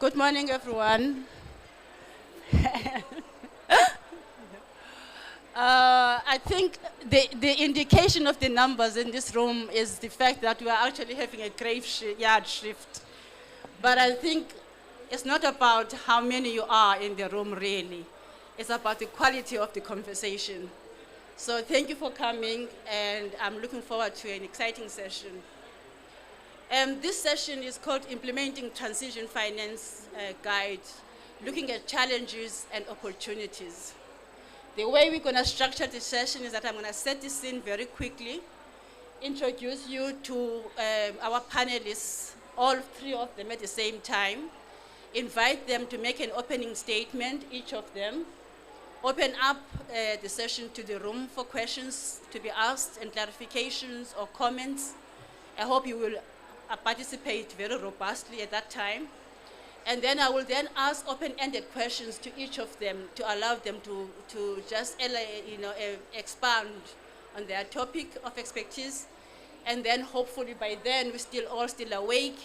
Good morning, everyone. I think the indication of the numbers in this room is the fact that we are actually having a graveyard shift. But I think it's not about how many you are in the room, really. It's about the quality of the conversation. So thank you for coming, and I'm looking forward to an exciting session. This session is called Implementing Transition Finance Guide, looking at challenges and opportunities. The way we're going to structure the session is that I'm going to set the scene very quickly, introduce you to our panelists, all three of them at the same time, invite them to make an opening statement, each of them, open up the session to the room for questions to be asked and clarifications or comments. I hope you will participate very robustly at that time. And then I will then ask open-ended questions to each of them to allow them to just expand on their topic of expertise. And then hopefully by then we're all still awake.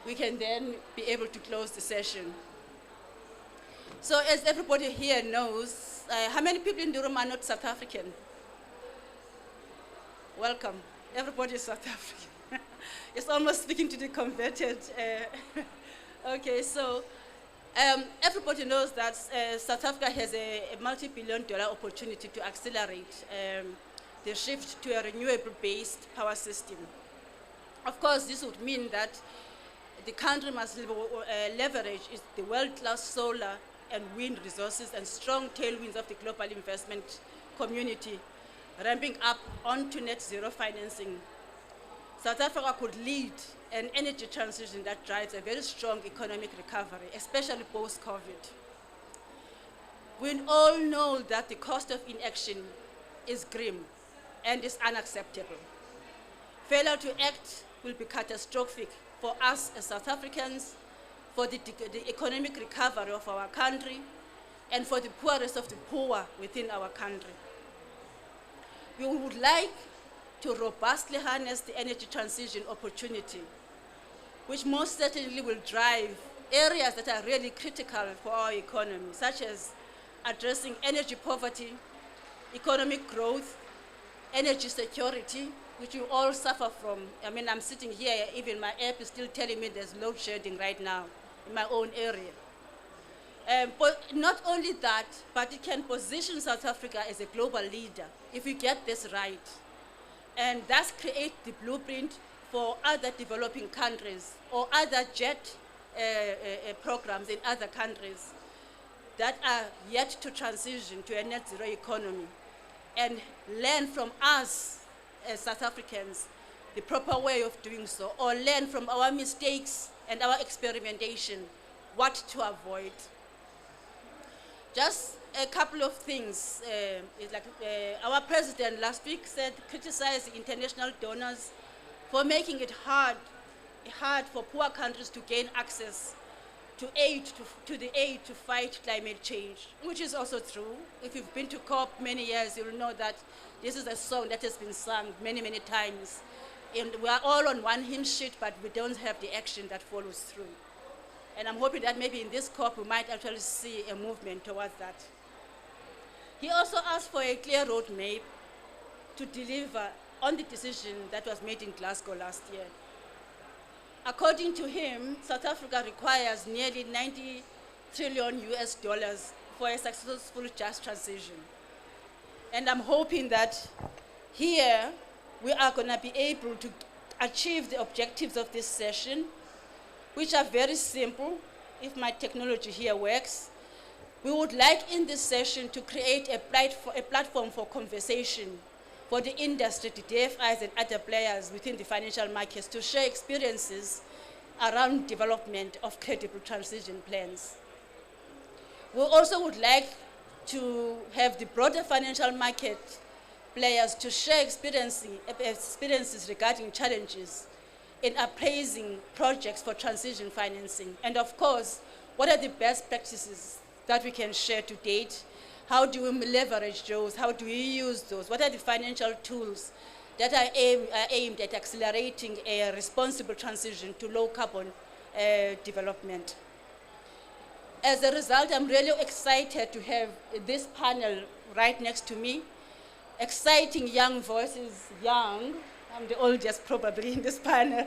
We can then be able to close the session. So as everybody here knows, how many people in the room are not South African? Welcome. Everybody is South African. It's almost speaking to the converted. Okay, so everybody knows that South Africa has a multi-billion-dollar opportunity to accelerate the shift to a renewable-based power system. Of course, this would mean that the country must leverage the world-class solar and wind resources and strong tailwinds of the global investment community, ramping up onto net zero financing. South Africa could lead an energy transition that drives a very strong economic recovery, especially post-COVID. We all know that the cost of inaction is grim and is unacceptable. Failure to act will be catastrophic for us as South Africans, for the economic recovery of our country, and for the poorest of the poor within our country. We would like to robustly harness the energy transition opportunity, which most certainly will drive areas that are really critical for our economy, such as addressing energy poverty, economic growth, energy security, which you all suffer from. I mean, I'm sitting here, even my app is still telling me there's load shedding right now in my own area. But not only that, but it can position South Africa as a global leader if we get this right, and thus create the blueprint for other developing countries or other jet programs in other countries that are yet to transition to a net zero economy, and learn from us as South Africans the proper way of doing so, or learn from our mistakes and our experimentation what to avoid. Just a couple of things. Our president last week criticized the international donors for making it hard for poor countries to gain access to the aid to fight climate change, which is also true. If you've been to COP many years, you'll know that this is a song that has been sung many, many times. And we are all on one hymn sheet, but we don't have the action that follows through. And I'm hoping that maybe in this COP we might actually see a movement towards that. He also asked for a clear roadmap to deliver on the decision that was made in Glasgow last year. According to him, South Africa requires nearly 90 trillion US dollars for a successful just transition. And I'm hoping that here we are going to be able to achieve the objectives of this session, which are very simple if my technology here works. We would like in this session to create a platform for conversation for the industry, the DFIs and other players within the financial markets to share experiences around development of credible transition plans. We also would like to have the broader financial market players to share experiences regarding challenges in appraising projects for transition financing. And of course, what are the best practices that we can share to date? How do we leverage those? How do we use those? What are the financial tools that are aimed at accelerating a responsible transition to low carbon development? As a result, I'm really excited to have this panel right next to me. Exciting young voices, young, I'm the oldest probably in this panel,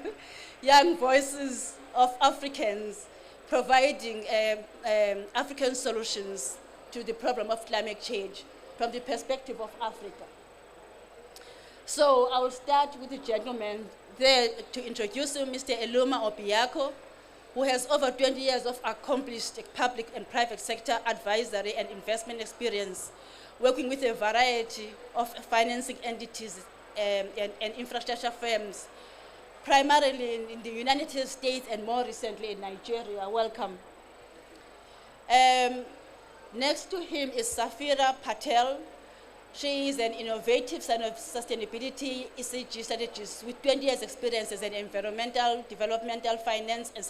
young voices of Africans providing African solutions to the problem of climate change from the perspective of Africa. So I will start with the gentleman there to introduce you, Mr. Eluma Obiako, who has over 20 years of accomplished public and private sector advisory and investment experience, working with a variety of financing entities and infrastructure firms, primarily in the United States and more recently in Nigeria. Welcome. Next to him is Safira Patel. She is an innovative son of sustainability ECG strategist with 20 years experience as an environmental, developmental finance, and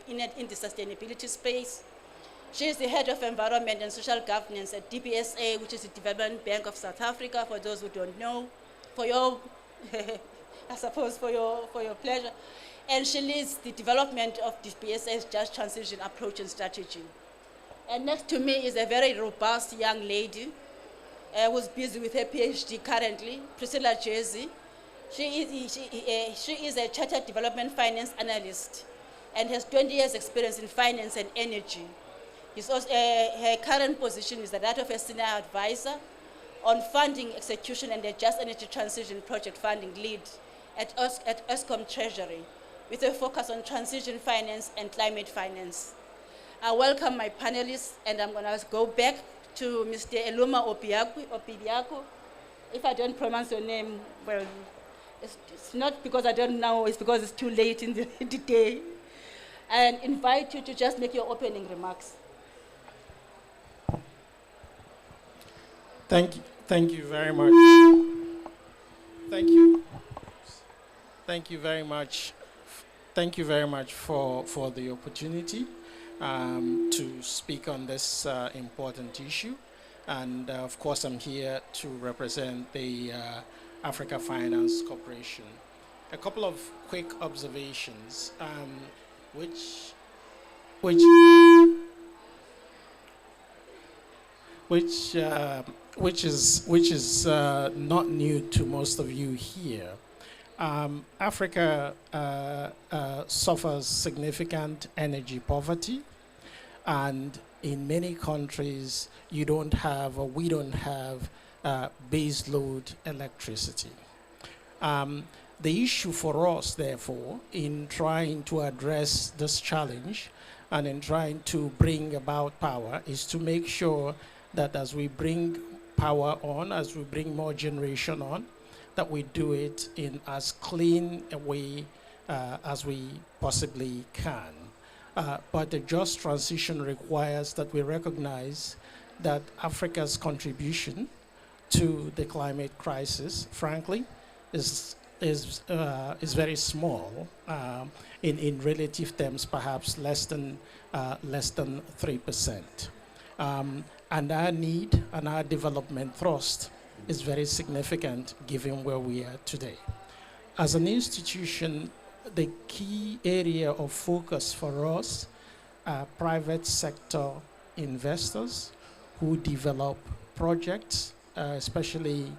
in the sustainability space. She is the head of environment and social governance at DBSA, which is the Development Bank of South Africa, for those who don't know, for your, I suppose for your pleasure. And she leads the development of DBSA's just transition approach and strategy. And next to me is a very robust young lady who's busy with her PhD currently, Priscilla Jersey. She is a chartered development finance analyst and has 20 years experience in finance and energy. Her current position is that of a senior advisor on funding, execution, and the Just Energy Transition Project funding lead at ESCOM Treasury, with a focus on transition finance and climate finance. I welcome my panelists, and I'm going to go back to Mr. Eluma Obiako. If I don't pronounce your name, well, it's not because I don't know, it's because it's too late in the day. And invite you to just make your opening remarks. Thank you very much. Thank you very much. Thank you very much for the opportunity to speak on this important issue. And of course, I'm here to represent the Africa Finance Corporation. A couple of quick observations, which is not new to most of you here. Africa suffers significant energy poverty, and in many countries we don't have base load electricity. The issue for us, therefore, in trying to address this challenge and in trying to bring about power is to make sure that as we bring power on, as we bring more generation on, that we do it in as clean a way as we possibly can. But the just transition requires that we recognize that Africa's contribution to the climate crisis, frankly, is very small. In relative terms, perhaps less than 3%. And our need and our development thrust is very significant given where we are today. As an institution, the key area of focus for us are private sector investors who develop projects, especially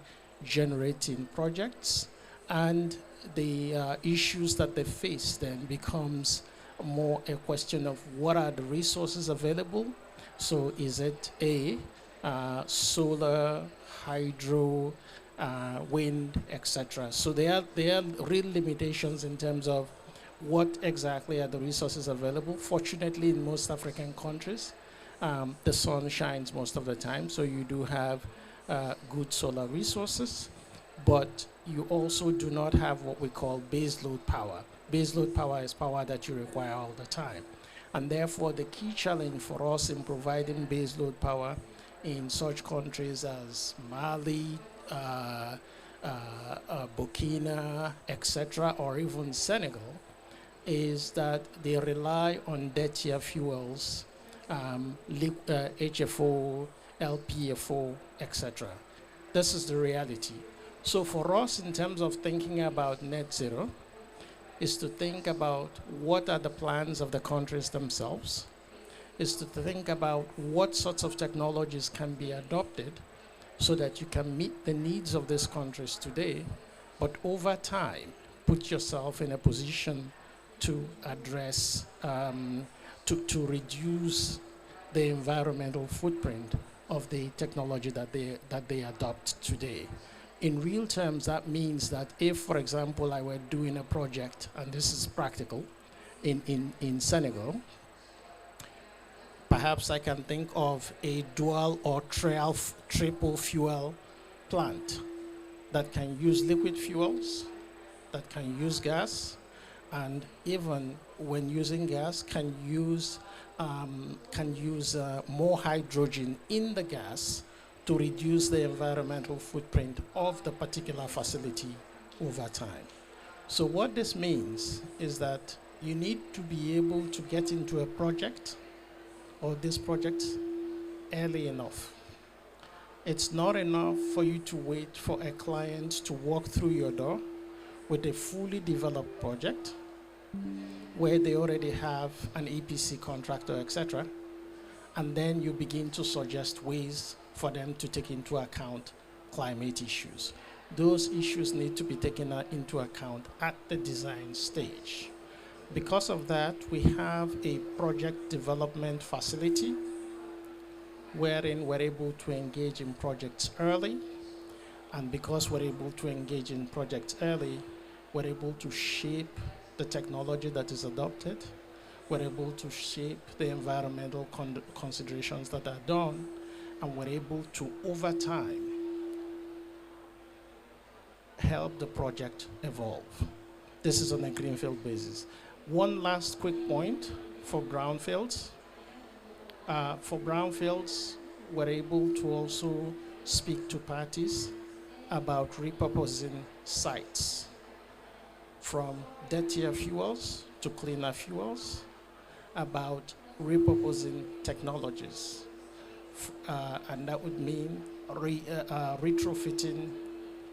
generating projects, and the issues that they face then becomes more a question of what are the resources available. So is it solar, hydro, wind, etc. So there are real limitations in terms of what exactly are the resources available. Fortunately, in most African countries, the sun shines most of the time, so you do have good solar resources, but you also do not have what we call baseload power. Baseload power is power that you require all the time. And therefore, the key challenge for us in providing baseload power in such countries as Mali, Burkina, etc., or even Senegal, is that they rely on dirtier fuels, HFO, LPFO, etc. This is the reality. So for us, in terms of thinking about net zero, is to think about what are the plans of the countries themselves, is to think about what sorts of technologies can be adopted so that you can meet the needs of these countries today, but over time, put yourself in a position to address, to reduce the environmental footprint of the technology that they adopt today. In real terms, that means that if, for example, I were doing a project, and this is practical, in Senegal, perhaps I can think of a dual or triple fuel plant that can use liquid fuels, that can use gas, and even when using gas, can use more hydrogen in the gas to reduce the environmental footprint of the particular facility over time. So what this means is that you need to be able to get into a project or this project early enough. It's not enough for you to wait for a client to walk through your door with a fully developed project where they already have an EPC contractor, etc., and then you begin to suggest ways for them to take into account climate issues. Those issues need to be taken into account at the design stage. Because of that, we have a project development facility wherein we're able to engage in projects early. And because we're able to engage in projects early, we're able to shape the technology that is adopted. We're able to shape the environmental considerations that are done, and we're able to, over time, help the project evolve. This is on a greenfield basis. One last quick point for brownfields. For brownfields, we're able to also speak to parties about repurposing sites from dirtier fuels to cleaner fuels, about repurposing technologies. And that would mean retrofitting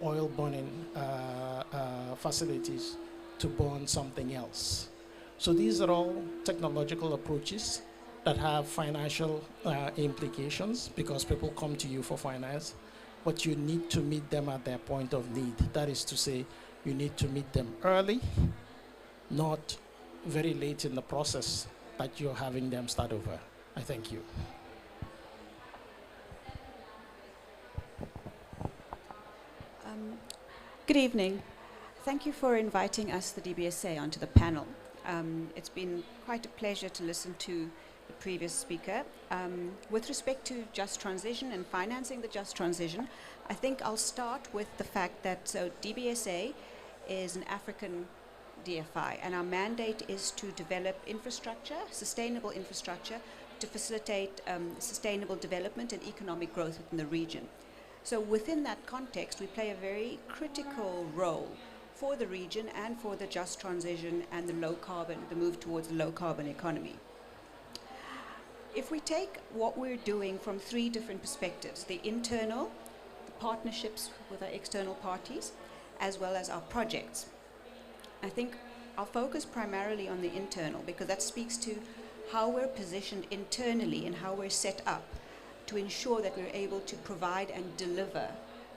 oil burning facilities to burn something else. So these are all technological approaches that have financial implications because people come to you for finance, but you need to meet them at their point of need. That is to say, you need to meet them early, not very late in the process that you're having them start over. I thank you. Good evening. Thank you for inviting us, the DBSA, onto the panel. It's been quite a pleasure to listen to the previous speaker. With respect to just transition and financing the just transition, I think I'll start with the fact that DBSA is an African DFI, and our mandate is to develop infrastructure, sustainable infrastructure, to facilitate sustainable development and economic growth within the region. So within that context, we play a very critical role for the region and for the just transition and the low carbon, the move towards the low carbon economy. If we take what we're doing from three different perspectives, the internal, the partnerships with our external parties, as well as our projects, I think I'll focus primarily on the internal because that speaks to how we're positioned internally and how we're set up to ensure that we're able to provide and deliver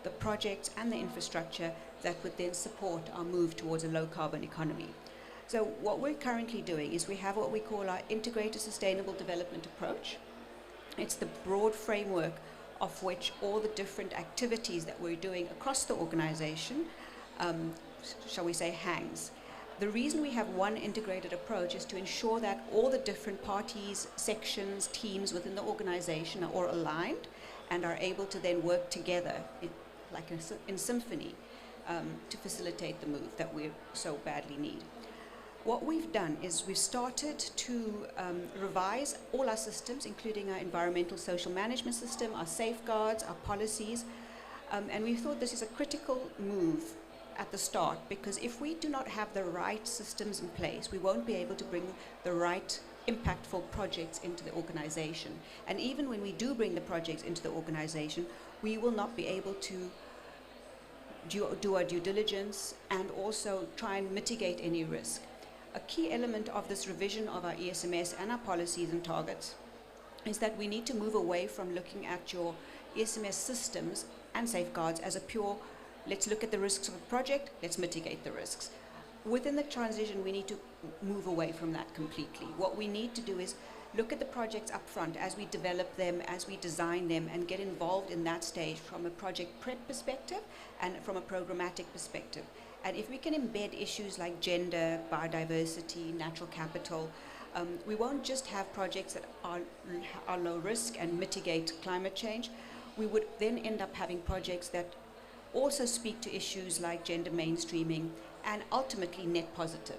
the projects and the infrastructure that would then support our move towards a low carbon economy. So what we're currently doing is we have what we call our integrated sustainable development approach. It's the broad framework of which all the different activities that we're doing across the organization, shall we say, hangs. The reason we have one integrated approach is to ensure that all the different parties, sections, teams within the organization are all aligned and are able to then work together in symphony to facilitate the move that we so badly need. What we've done is we've started to revise all our systems, including our environmental social management system, our safeguards, our policies, and we thought this is a critical move at the start, because if we do not have the right systems in place, we won't be able to bring the right impactful projects into the organization. And even when we do bring the projects into the organization, we will not be able to do our due diligence and also try and mitigate any risk. A key element of this revision of our ESMS and our policies and targets is that we need to move away from looking at your ESMS systems and safeguards as a pure, let's look at the risks of a project, let's mitigate the risks. Within the transition, we need to move away from that completely. What we need to do is look at the projects up front as we develop them, as we design them, and get involved in that stage from a project prep perspective and from a programmatic perspective. And if we can embed issues like gender, biodiversity, natural capital, we won't just have projects that are low risk and mitigate climate change. We would then end up having projects that also speak to issues like gender mainstreaming and ultimately net positive.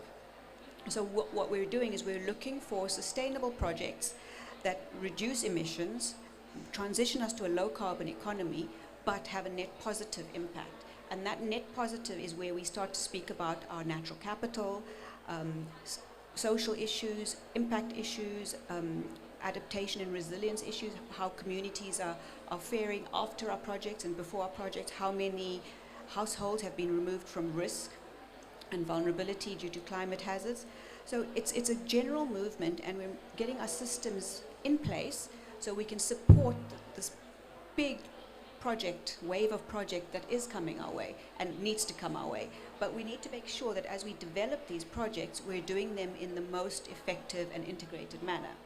So what we're doing is we're looking for sustainable projects that reduce emissions, transition us to a low carbon economy, but have a net positive impact. And that net positive is where we start to speak about our natural capital, social issues, impact issues, adaptation and resilience issues, how communities are faring after our projects and before our projects, how many households have been removed from risk and vulnerability due to climate hazards. So it's a general movement, and we're getting our systems in place so we can support this big wave of project that is coming our way and needs to come our way. But we need to make sure that as we develop these projects, we're doing them in the most effective and integrated manner.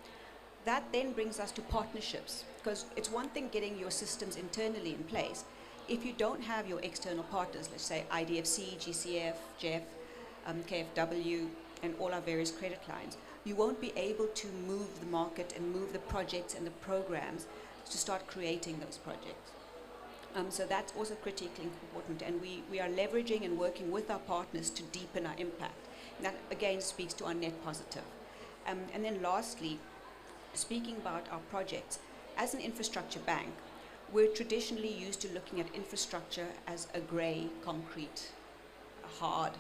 That then brings us to partnerships, because it's one thing getting your systems internally in place. If you don't have your external partners, let's say IDFC, GCF, JEF, KFW, and all our various credit lines, you won't be able to move the market and move the projects and the programs to start creating those projects. So that's also critically important, and we are leveraging and working with our partners to deepen our impact. And that again speaks to our net positive. And then lastly, speaking about our projects, as an infrastructure bank, we're traditionally used to looking at infrastructure as a grey, concrete, hard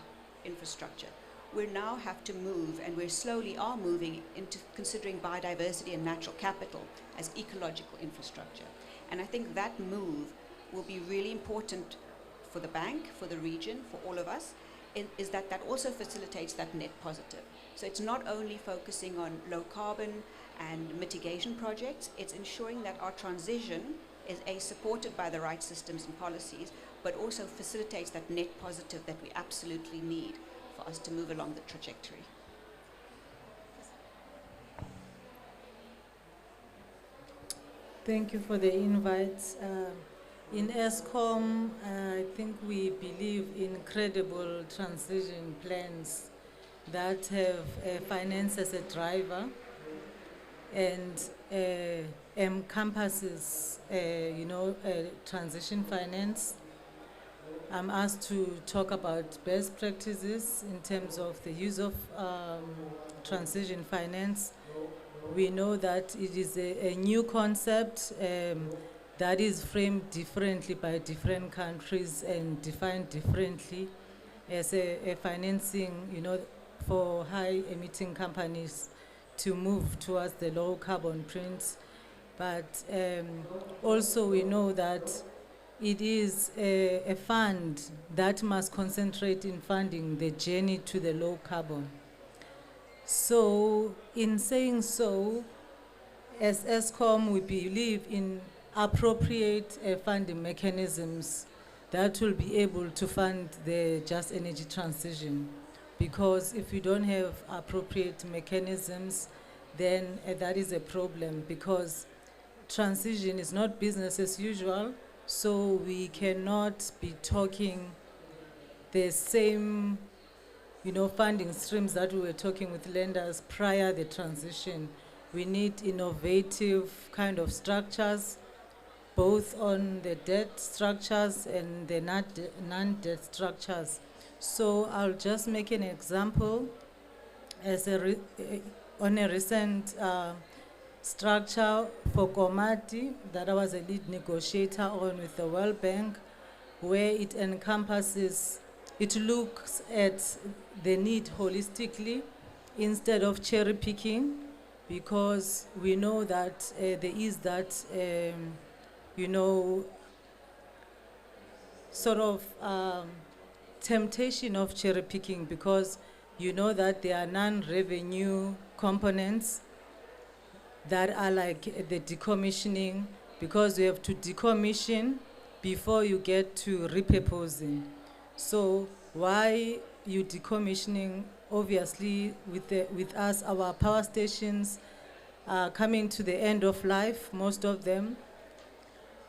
infrastructure. We now have to move, and we slowly are moving into considering biodiversity and natural capital as ecological infrastructure. And I think that move will be really important for the bank, for the region, for all of us, is that also facilitates that net positive. So it's not only focusing on low carbon and mitigation projects, it's ensuring that our transition is supported by the right systems and policies, but also facilitates that net positive that we absolutely need for us to move along the trajectory. Thank you for the invite. In ESCOM, I think we believe in credible transition plans that have finance as a driver and encompasses, transition finance. I'm asked to talk about best practices in terms of the use of transition finance. We know that it is a new concept that is framed differently by different countries and defined differently as a financing, for high emitting companies to move towards the low carbon print. But also we know that it is a fund that must concentrate in funding the journey to the low carbon. So in saying so, as ESCOM, we believe in appropriate funding mechanisms that will be able to fund the just energy transition. Because if you don't have appropriate mechanisms, then that is a problem, because transition is not business as usual, so we cannot be talking the same funding streams that we were talking with lenders prior the transition. We need innovative kind of structures, both on the debt structures and the non-debt structures. So I'll just make an example as on a recent structure for Komati that I was a lead negotiator on with the World Bank, where it encompasses, it looks at the need holistically instead of cherry picking, because we know that there is that, sort of temptation of cherry picking, because you know that there are non-revenue components that are like the decommissioning, because you have to decommission before you get to repurposing. So why you decommissioning? Obviously, with us, our power stations are coming to the end of life, most of them.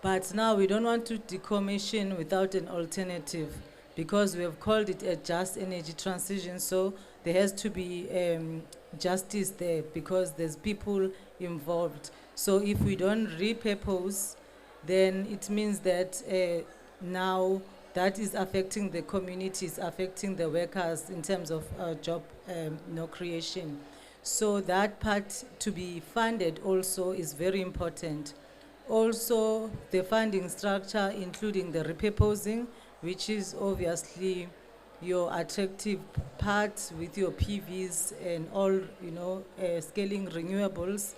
But now we don't want to decommission without an alternative, because we have called it a just energy transition. So there has to be justice there, because there's people involved. So if we don't repurpose, then it means that now that is affecting the communities, affecting the workers in terms of job creation. So that part to be funded also is very important. Also, the funding structure, including the repurposing, which is obviously your attractive part with your PVs and all, scaling renewables.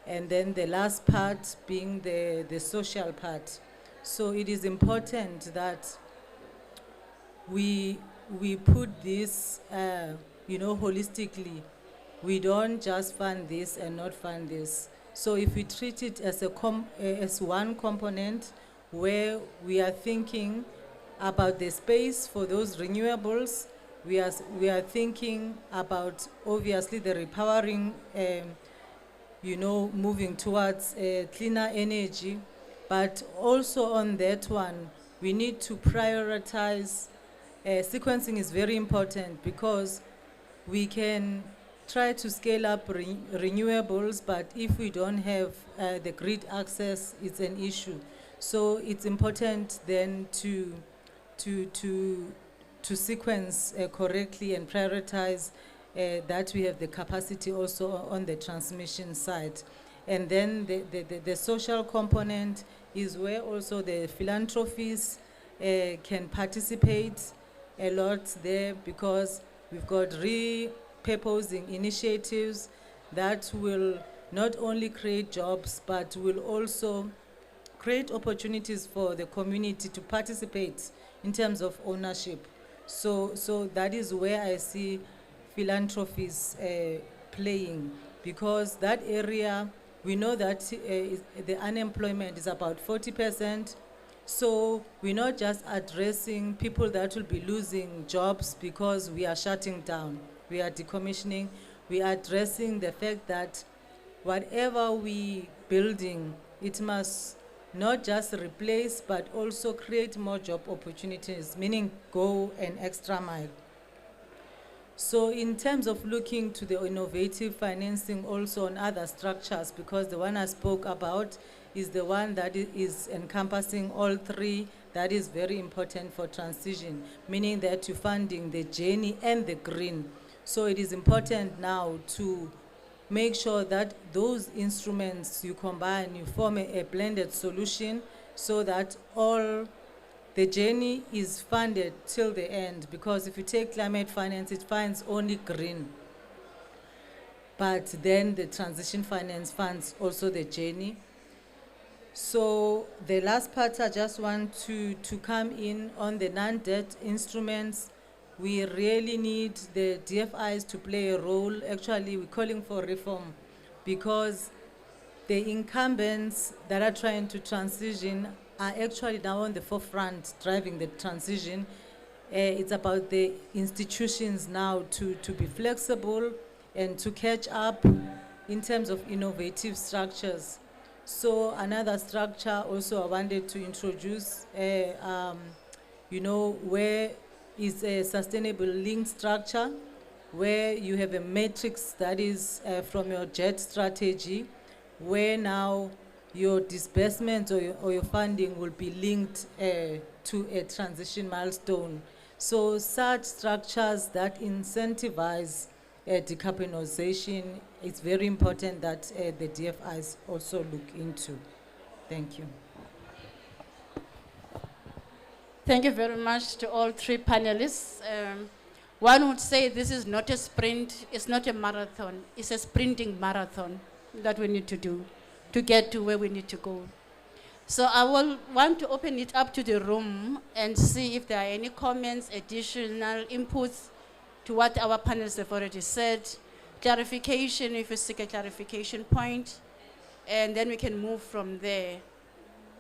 And then the last part being the social part. So it is important that we put this, holistically. We don't just fund this and not fund this. So if we treat it as as one component, where we are thinking about the space for those renewables, we are thinking about obviously the repowering, moving towards cleaner energy, but also on that one, we need to prioritize. Sequencing is very important, because we can try to scale up renewables, but if we don't have the grid access, it's an issue. So it's important then to sequence correctly and prioritize that we have the capacity also on the transmission side. And then the social component is where also the philanthropies can participate a lot there, because we've got repurposing initiatives that will not only create jobs, but will also create opportunities for the community to participate in terms of ownership. So that is where I see philanthropies playing, because that area, we know that the unemployment is about 40%. So we're not just addressing people that will be losing jobs because we are shutting down, we are decommissioning. We are addressing the fact that whatever we building, it must not just replace, but also create more job opportunities, meaning go an extra mile. So in terms of looking to the innovative financing also on other structures, because the one I spoke about is the one that is encompassing all three, that is very important for transition, meaning that you're funding the journey and the green. So it is important now to make sure that those instruments you combine, you form a blended solution, so that all the journey is funded till the end. Because if you take climate finance, it funds only green. But then the transition finance funds also the journey. So the last part, I just want to come in on the non-debt instruments. We really need the DFIs to play a role. Actually, we're calling for reform, because the incumbents that are trying to transition are actually now on the forefront driving the transition. It's about the institutions now to be flexible and to catch up in terms of innovative structures. So another structure also I wanted to introduce, where is a sustainable link structure, where you have a matrix that is from your JET strategy, where now your disbursements or your funding will be linked to a transition milestone. So such structures that incentivize decarbonization, it's very important that the DFIs also look into. Thank you. Thank you very much to all three panelists. One would say this is not a sprint, it's not a marathon, it's a sprinting marathon that we need to do to get to where we need to go. So I will want to open it up to the room and see if there are any comments, additional inputs to what our panelists have already said. Clarification, if you seek a clarification point, and then we can move from there.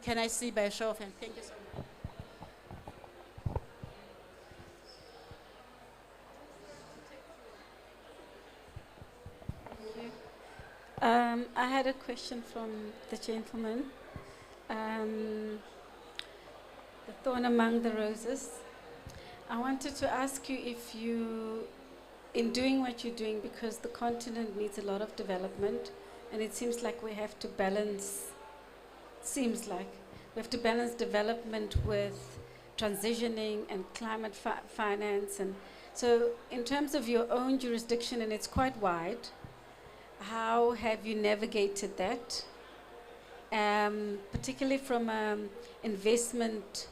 Can I see by a show of hands? Thank you so much. I had a question from the gentleman. The thorn among the roses. I wanted to ask you if you, in doing what you're doing, because the continent needs a lot of development, and it seems like we have to balance, development with transitioning and climate finance. And so in terms of your own jurisdiction, and it's quite wide, how have you navigated that? Particularly from investment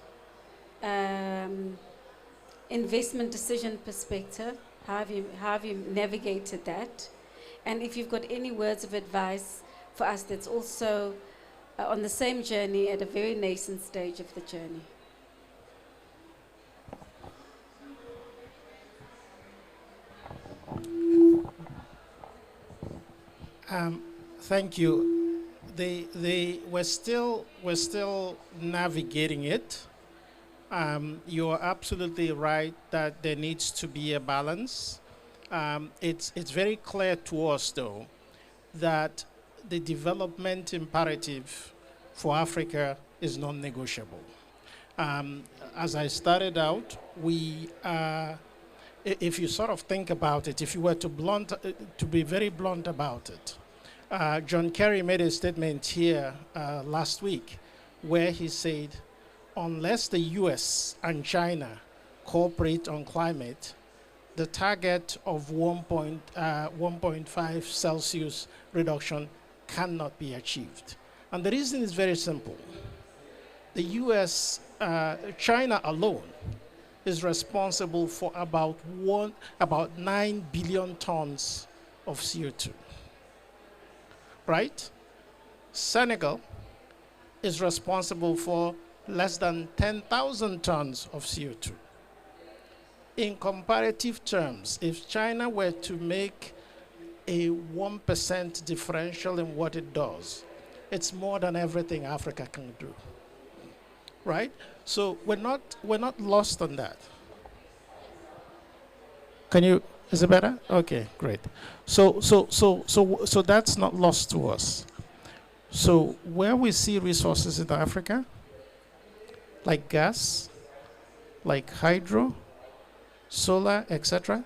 decision perspective, how have you navigated that? And if you've got any words of advice for us that's also on the same journey at a very nascent stage of the journey. Thank you. We're still navigating it. You're absolutely right that there needs to be a balance. It's very clear to us, though, that the development imperative for Africa is non-negotiable. As I started out, if you sort of think about it, if you were to be very blunt about it, John Kerry made a statement here last week where he said, unless the US and China cooperate on climate, the target of 1.5 Celsius reduction cannot be achieved. And the reason is very simple. The US, China alone is responsible for about 9 billion tons of CO2. Right? Senegal is responsible for less than 10,000 tons of CO2. In comparative terms, if China were to make a 1% differential in what it does, it's more than everything Africa can do. Right? So we're not lost on that. Is it better? Okay, great. So that's not lost to us. So where we see resources in Africa, like gas, like hydro, solar, etc.,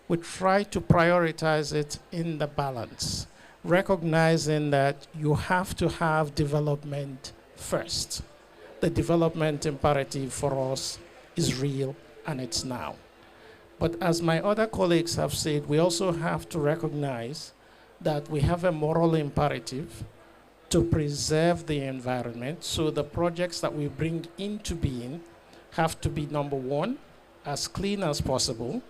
we try to prioritize it in the balance, recognizing that you have to have development first. The development imperative for us is real and it's now. But as my other colleagues have said, we also have to recognize that we have a moral imperative to preserve the environment. So the projects that we bring into being have to be, number one, as clean as possible,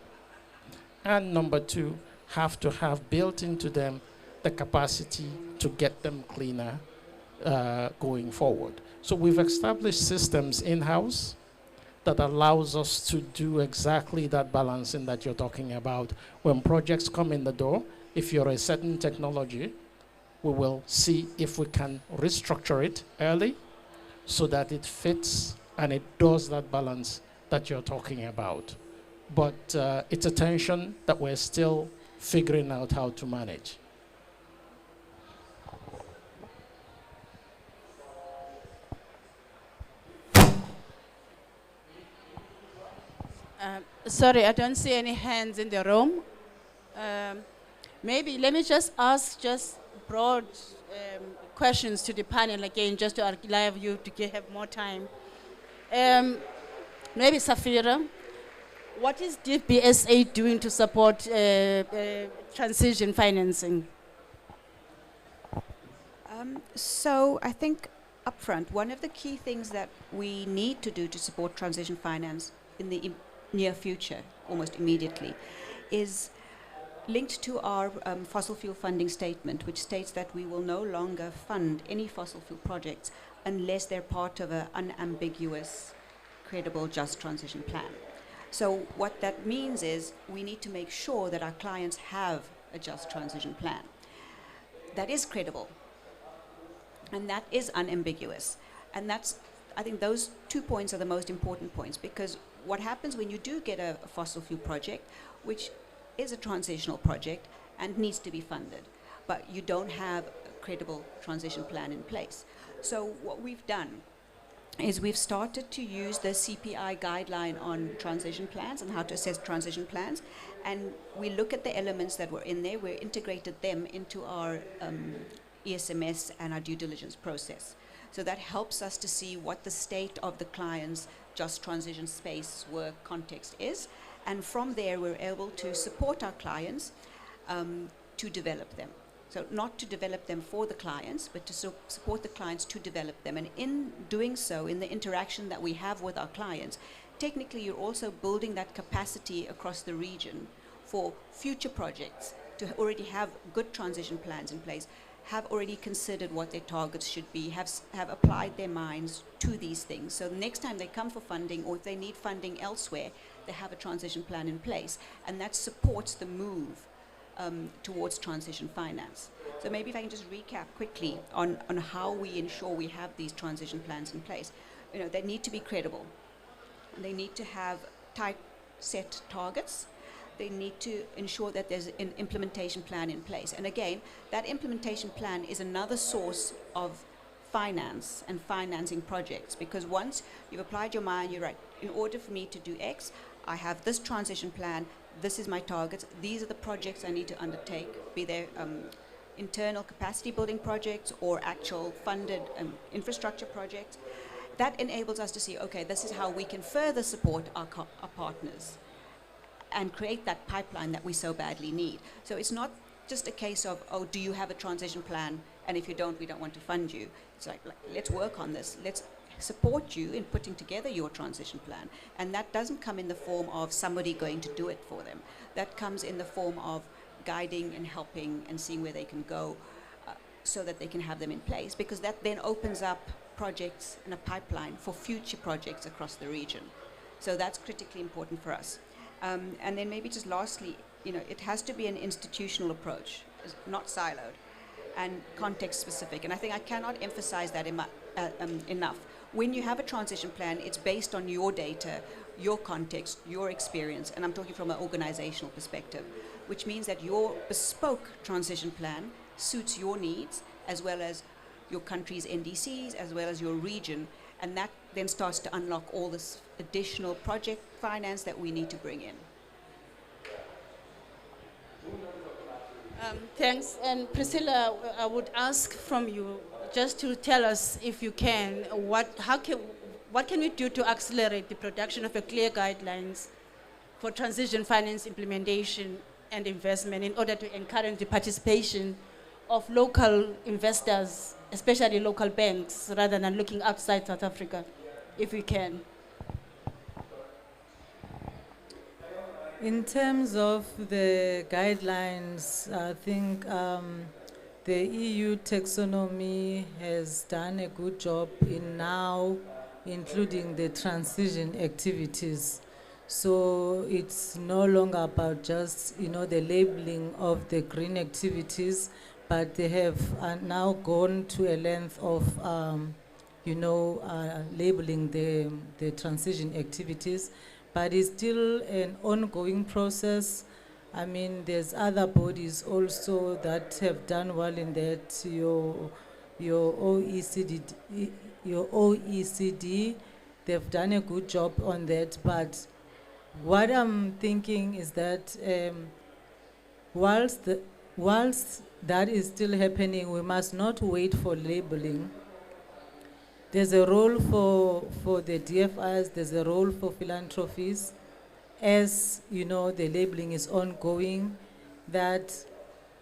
and number two, have to have built into them the capacity to get them cleaner going forward. So we've established systems in-house that allows us to do exactly that balancing that you're talking about. When projects come in the door, if you're a certain technology, we will see if we can restructure it early so that it fits and it does that balance that you're talking about. But it's a tension that we're still figuring out how to manage. Sorry, I don't see any hands in the room. Maybe let me just ask broad questions to the panel again, just to allow you to have more time. Maybe Safira, what is DBSA doing to support transition financing? So I think upfront, one of the key things that we need to do to support transition finance in the near future, almost immediately, is linked to our fossil fuel funding statement, which states that we will no longer fund any fossil fuel projects unless they're part of an unambiguous, credible, just transition plan. So what that means is we need to make sure that our clients have a just transition plan that is credible, And that is unambiguous. And that's, I think those 2 points are the most important points, because what happens when you do get a fossil fuel project, which is a transitional project and needs to be funded, but you don't have a credible transition plan in place. So what we've done is we've started to use the CPI guideline on transition plans and how to assess transition plans, and we look at the elements that were in there, we integrated them into our ESMS and our due diligence process. So that helps us to see what the state of the client's just transition space work context is, and from there we're able to support our clients to develop them. So not to develop them for the clients, but to support the clients to develop them. And in doing so, in the interaction that we have with our clients, technically you're also building that capacity across the region for future projects to already have good transition plans in place, have already considered what their targets should be, have applied their minds to these things. So the next time they come for funding, or if they need funding elsewhere, they have a transition plan in place. And that supports the move towards transition finance. So maybe if I can just recap quickly on how we ensure we have these transition plans in place. You know, they need to be credible. They need to have tight set targets. They need to ensure that there's an implementation plan in place. And again, that implementation plan is another source of finance and financing projects, because once you've applied your mind, you're right, in order for me to do X, I have this transition plan, this is my targets, these are the projects I need to undertake, be they internal capacity building projects or actual funded infrastructure projects. That enables us to see, okay, this is how we can further support our partners and create that pipeline that we so badly need. So it's not just a case of, oh, do you have a transition plan? And if you don't, we don't want to fund you. It's like let's work on this. Let's support you in putting together your transition plan. And that doesn't come in the form of somebody going to do it for them. That comes in the form of guiding and helping and seeing where they can go so that they can have them in place, because that then opens up projects and a pipeline for future projects across the region. So that's critically important for us. And then maybe just lastly, you know, it has to be an institutional approach, not siloed and context specific. And I think I cannot emphasize that enough. When you have a transition plan, it's based on your data, your context, your experience, and I'm talking from an organizational perspective, which means that your bespoke transition plan suits your needs as well as your country's NDCs, as well as your region, and that then starts to unlock all this additional project finance that we need to bring in. Thanks. And Priscilla, I would ask from you just to tell us, if you can, what can we do to accelerate the production of a clear guidelines for transition finance implementation and investment in order to encourage the participation of local investors, especially local banks, rather than looking outside South Africa, if we can? In terms of the guidelines, I think the EU taxonomy has done a good job in now including the transition activities. So it's no longer about just, you know, the labeling of the green activities, but they have now gone to a length of, labeling the transition activities. But it's still an ongoing process. I mean, there's other bodies also that have done well in that. Your OECD, they've done a good job on that. But what I'm thinking is that whilst that is still happening, we must not wait for labeling. There's a role for the DFIs, there's a role for philanthropies, as you know, the labeling is ongoing, that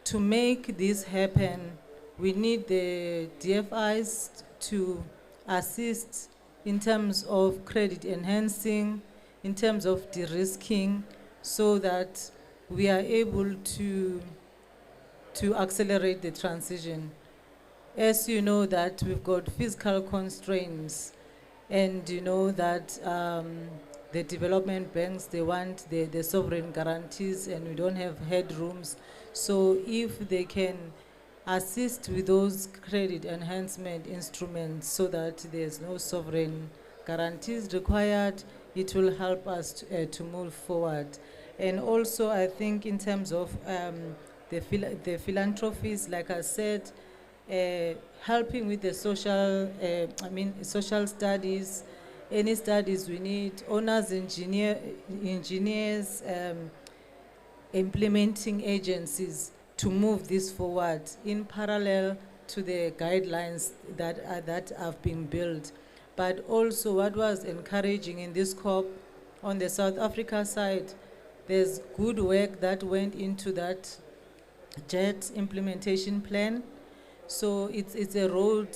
to make this happen, we need the DFIs to assist in terms of credit enhancing, in terms of de-risking, so that we are able to accelerate the transition. As you know that we've got fiscal constraints, and you know that the development banks, they want the sovereign guarantees, and we don't have headrooms. So if they can assist with those credit enhancement instruments so that there's no sovereign guarantees required. It will help us to move forward. And also, I think in terms of the philanthropies, like I said, helping with the social studies, any studies we need, owners, engineers, implementing agencies to move this forward in parallel to the guidelines that have been built. But also what was encouraging in this COP on the South Africa side, there's good work that went into that JET implementation plan. So it's a road,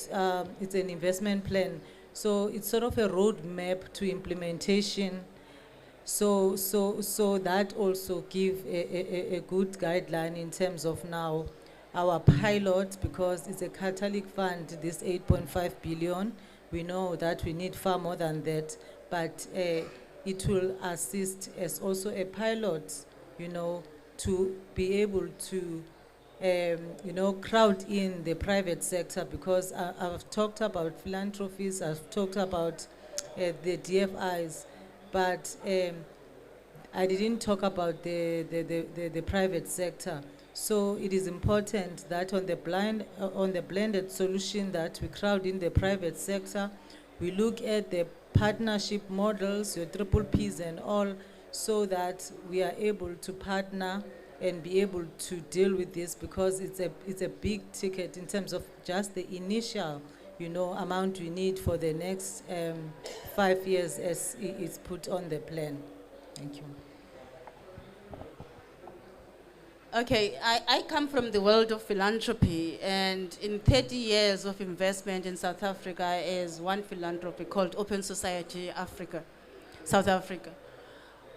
it's an investment plan. So it's sort of a roadmap to implementation. So that also give a good guideline in terms of now our pilot, because it's a Catholic fund, this 8.5 billion. We know that we need far more than that, but it will assist as also a pilot, to be able to crowd in the private sector, because I've talked about philanthropies, I've talked about the DFIs, but I didn't talk about the private sector. So it is important that on the blended solution that we crowd in the private sector, we look at the partnership models, your triple Ps and all, so that we are able to partner and be able to deal with this, because it's a big ticket in terms of just the initial, amount we need for the next 5 years as it's put on the plan. Thank you. Okay, I come from the world of philanthropy, and in 30 years of investment in South Africa is one philanthropy called Open Society Africa, South Africa.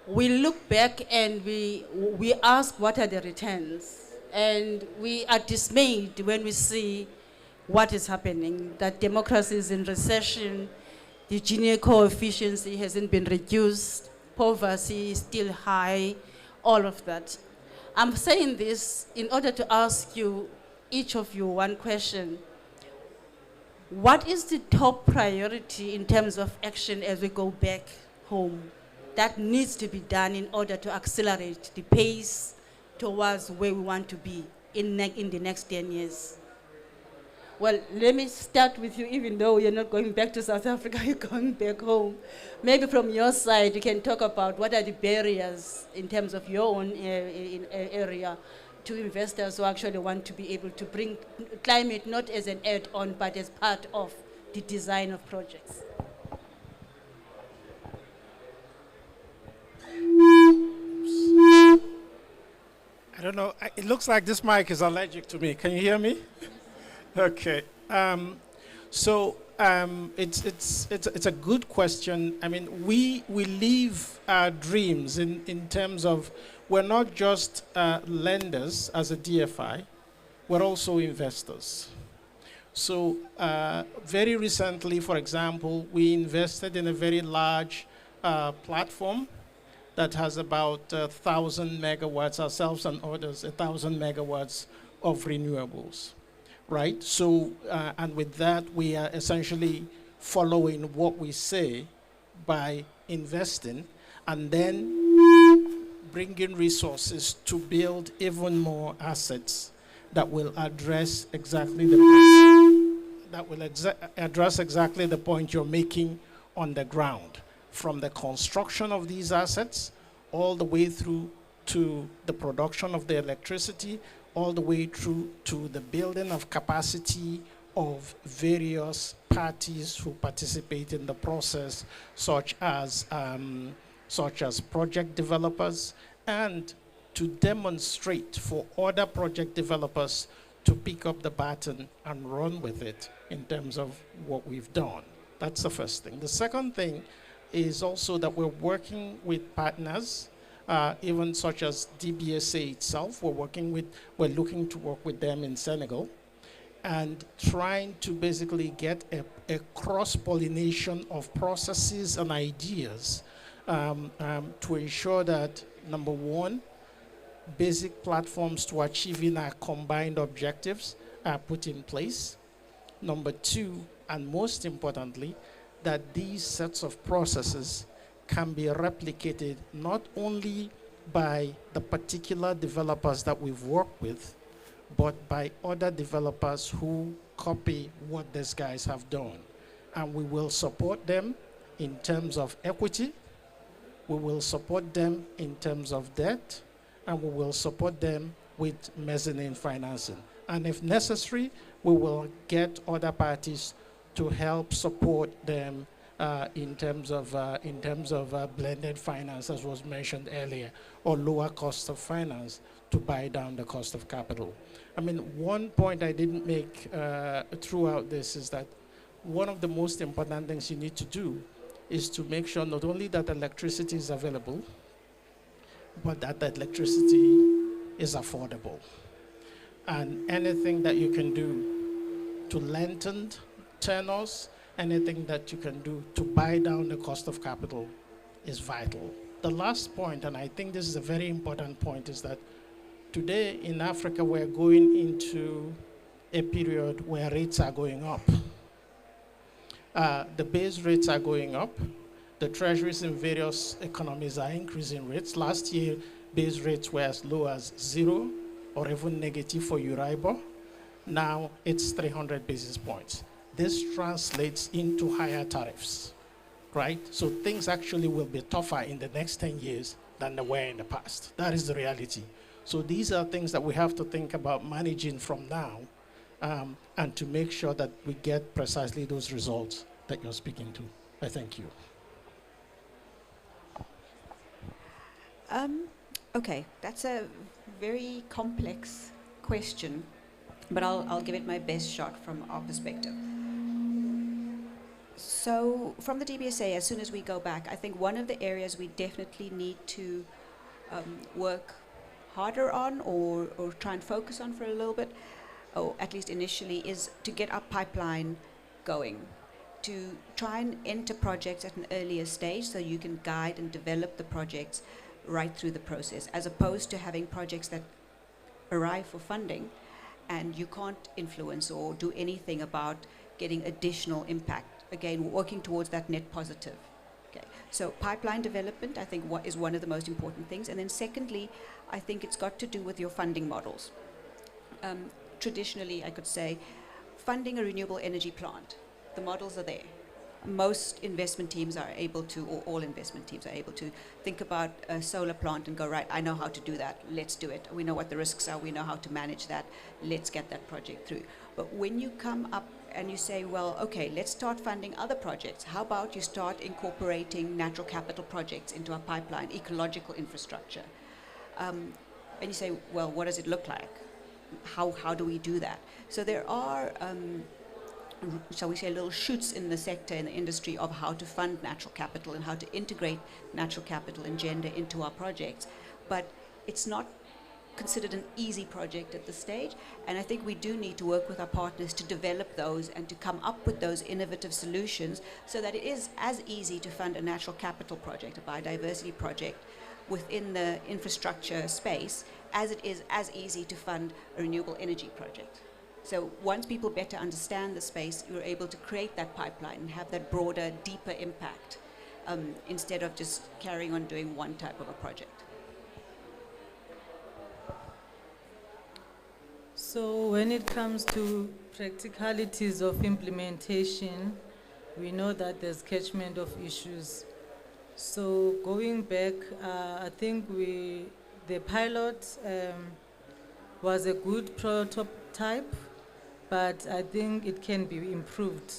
We look back and we ask what are the returns, and we are dismayed when we see what is happening, that democracy is in recession, the Gini coefficient hasn't been reduced, poverty is still high, all of that. I'm saying this in order to ask you, each of you, one question. What is the top priority in terms of action as we go back home that needs to be done in order to accelerate the pace towards where we want to be in the next 10 years? Well, let me start with you, even though you're not going back to South Africa, you're going back home. Maybe from your side, you can talk about what are the barriers in terms of your own area to investors who actually want to be able to bring climate not as an add-on, but as part of the design of projects. I don't know. It looks like this mic is allergic to me. Can you hear me? Okay. It's a good question. I mean, we live our dreams in terms of we're not just lenders as a DFI, we're also investors. So very recently, for example, we invested in a very large platform that has about 1,000 megawatts, ourselves and others, 1,000 megawatts of renewables. Right? So, and with that, we are essentially following what we say by investing and then bringing resources to build even more assets that will address exactly the point you're making on the ground, from the construction of these assets all the way through to the production of the electricity, all the way through to the building of capacity of various parties who participate in the process, such as project developers, and to demonstrate for other project developers to pick up the baton and run with it in terms of what we've done. That's the first thing. The second thing is also that we're working with partners, even such as DBSA itself. We're looking to work with them in Senegal and trying to basically get a cross-pollination of processes and ideas to ensure that, number one, basic platforms to achieving our combined objectives, are put in place. Number two, and most importantly, that these sets of processes can be replicated not only by the particular developers that we've worked with, but by other developers who copy what these guys have done. And we will support them in terms of equity, we will support them in terms of debt, and we will support them with mezzanine financing. And if necessary, we will get other parties to help support them in terms of blended finance, as was mentioned earlier, or lower cost of finance to buy down the cost of capital. I mean, one point I didn't make throughout this is that one of the most important things you need to do is to make sure not only that electricity is available, but that the electricity is affordable. And anything that you can do to lengthen tenors, anything that you can do to buy down the cost of capital is vital. The last point, and I think this is a very important point, is that today in Africa we're going into a period where rates are going up. The base rates are going up. The treasuries in various economies are increasing rates. Last year, base rates were as low as 0 or even negative for Euribor. Now it's 300 basis points. This translates into higher tariffs, right? So things actually will be tougher in the next 10 years than they were in the past. That is the reality. So these are things that we have to think about managing from now, and to make sure that we get precisely those results that you're speaking to. I thank you. Okay, that's a very complex question, but I'll give it my best shot from our perspective. So from the DBSA, as soon as we go back, I think one of the areas we definitely need to work harder on or try and focus on for a little bit, or at least initially, is to get our pipeline going, to try and enter projects at an earlier stage so you can guide and develop the projects right through the process, as opposed to having projects that arrive for funding and you can't influence or do anything about getting additional impact. Again, working towards that net positive. Okay. So pipeline development, I think, is one of the most important things. And then secondly, I think it's got to do with your funding models. Traditionally, I could say, funding a renewable energy plant, the models are there. Most investment teams are able to, or all investment teams are able to, think about a solar plant and go, right, I know how to do that, let's do it. We know what the risks are, we know how to manage that, let's get that project through. But when you come up and you say, well, okay, let's start funding other projects. How about you start incorporating natural capital projects into our pipeline, ecological infrastructure? And you say, well, what does it look like? How do we do that? So there are, shall we say, little shoots in the sector, in the industry, of how to fund natural capital and how to integrate natural capital and gender into our projects. But it's not considered an easy project at this stage, and I think we do need to work with our partners to develop those and to come up with those innovative solutions so that it is as easy to fund a natural capital project, a biodiversity project within the infrastructure space as it is as easy to fund a renewable energy project. So once people better understand the space, you're able to create that pipeline and have that broader, deeper impact instead of just carrying on doing one type of a project. So when it comes to practicalities of implementation, we know that there's catchment of issues. So going back, I think the pilot was a good prototype, but I think it can be improved.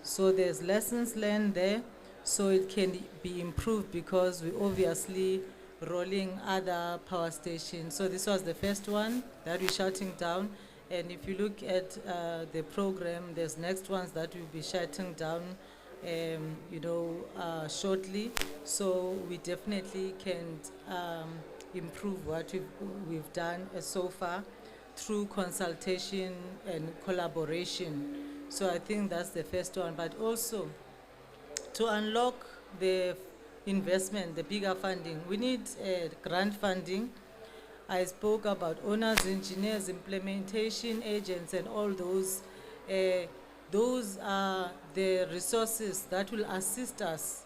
So there's lessons learned there, so it can be improved because we obviously rolling other power stations. So this was the first one that we're shutting down. And if you look at the program, there's next ones that we'll be shutting down, shortly. So we definitely can improve what we've done so far through consultation and collaboration. So I think that's the first one. But also, to unlock the investment, the bigger funding, we need grant funding. I spoke about owners, engineers, implementation agents, and all those. Those are the resources that will assist us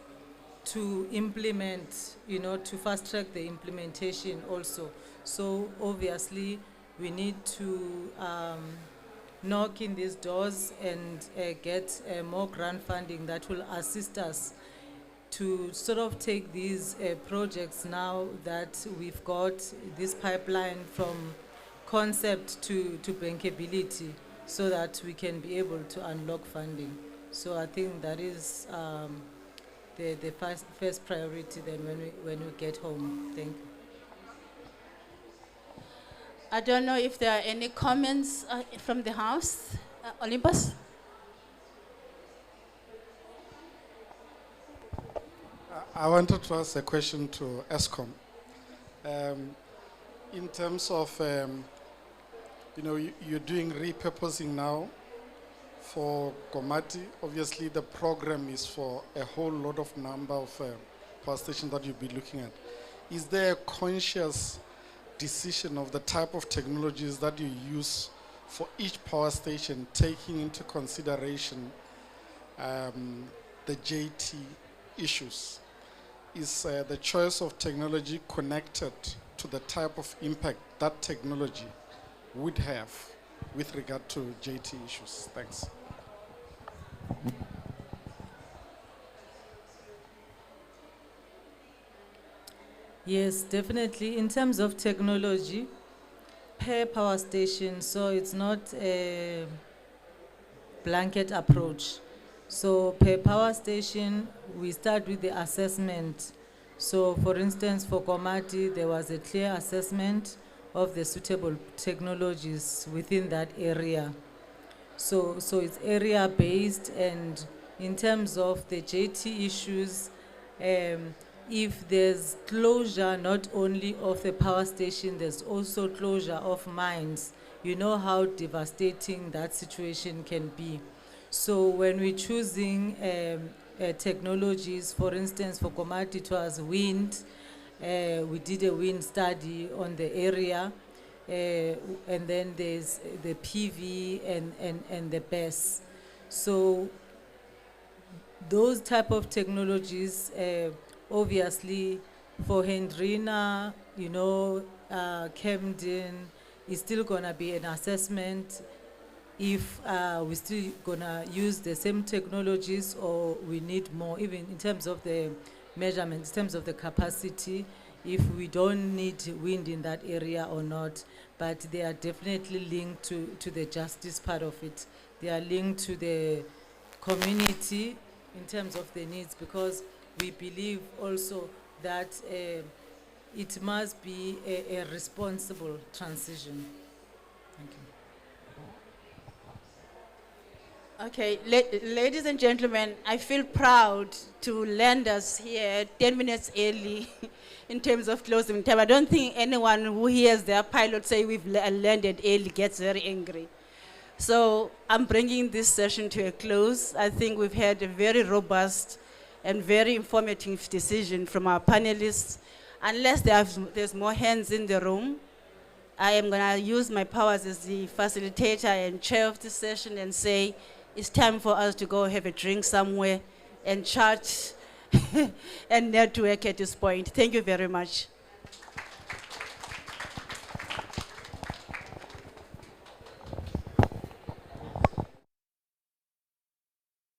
to implement, to fast track the implementation also. So obviously, we need to knock in these doors and get more grant funding that will assist us to sort of take these projects now that we've got this pipeline from concept to bankability, so that we can be able to unlock funding. So I think that is the first priority then when we get home. Thank you. I don't know if there are any comments from the House. Olympus? I wanted to ask a question to ESCOM. In terms of, you're doing repurposing now for Komati. Obviously, the program is for a whole lot of number of power stations that you'll be looking at. Is there a conscious decision of the type of technologies that you use for each power station, taking into consideration the JT issues? Is the choice of technology connected to the type of impact that technology would have with regard to JT issues? Thanks. Yes, definitely. In terms of technology, per power station, so it's not a blanket approach. So per power station, we start with the assessment. So for instance, for Komati, there was a clear assessment of the suitable technologies within that area. So it's area-based, and in terms of the JT issues, if there's closure not only of the power station, there's also closure of mines. You know how devastating that situation can be. So when we're choosing technologies, for instance, for Komati it was wind, we did a wind study on the area, and then there's the PV and the BESS. So those type of technologies, obviously for Hendrina, Camden, is still gonna be an assessment if we're still gonna use the same technologies or we need more, even in terms of the measurements, in terms of the capacity, if we don't need wind in that area or not. But they are definitely linked to the justice part of it. They are linked to the community in terms of the needs, because we believe also that it must be a responsible transition. Thank you. Okay, ladies and gentlemen, I feel proud to land us here 10 minutes early in terms of closing time. I don't think anyone who hears their pilot say we've landed early gets very angry. So I'm bringing this session to a close. I think we've had a very robust and very informative decision from our panelists. Unless there's more hands in the room, I am going to use my powers as the facilitator and chair of this session and say, it's time for us to go have a drink somewhere and chat and network at this point. Thank you very much.